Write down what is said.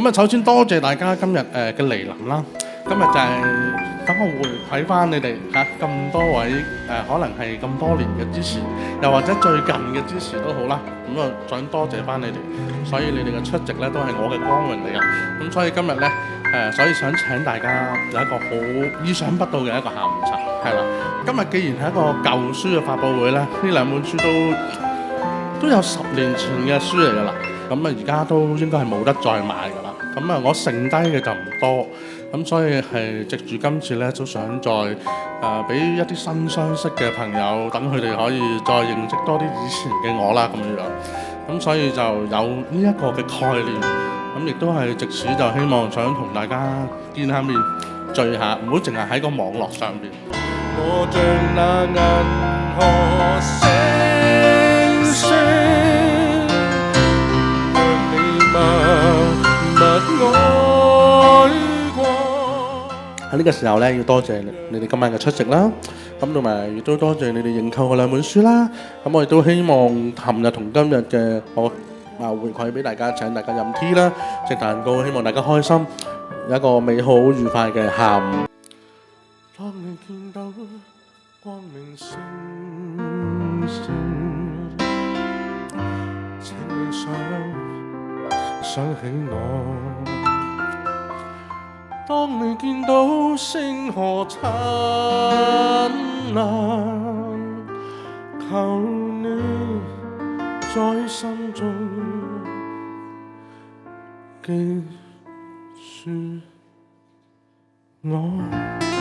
咁啊，首先多謝大家今日嘅嚟臨啦。今日就係等我回饋翻你哋咁多位可能係咁多年嘅支持，又或者最近嘅支持都好啦。咁啊，想多謝翻你哋，所以你哋嘅出席咧都係我嘅光榮嚟嘅。咁所以今日咧所以想請大家有一個好意想不到嘅一個下午茶，係啦。今日既然係一個舊書嘅發佈會咧，呢兩本書都有10年前嘅書嚟㗎啦。咁啊，而家都應該係冇得再買㗎啦。咁啊，我剩低嘅就唔多，咁所以係藉住今次咧，都想再俾一啲新相識嘅朋友，等佢哋可以再認識多啲以前嘅我啦，咁樣。咁所以就有呢一個嘅概念，咁亦都係藉此就希望想同大家見下面，聚下，唔好淨係喺個網絡上邊。我像那銀河星星，讓你默默愛過。喺呢個時候咧，要多謝你哋今晚嘅出席啦，咁同埋亦都多謝你哋認購嘅兩本書啦。咁我亦都希望琴日同今日嘅我回饋俾大家，請大家飲 tea 啦，食蛋糕，希望大家開心，有一個美好愉快嘅下午。當你見到光明星星，請你想起我。當你見到星河燦爛，求你在心中記住我。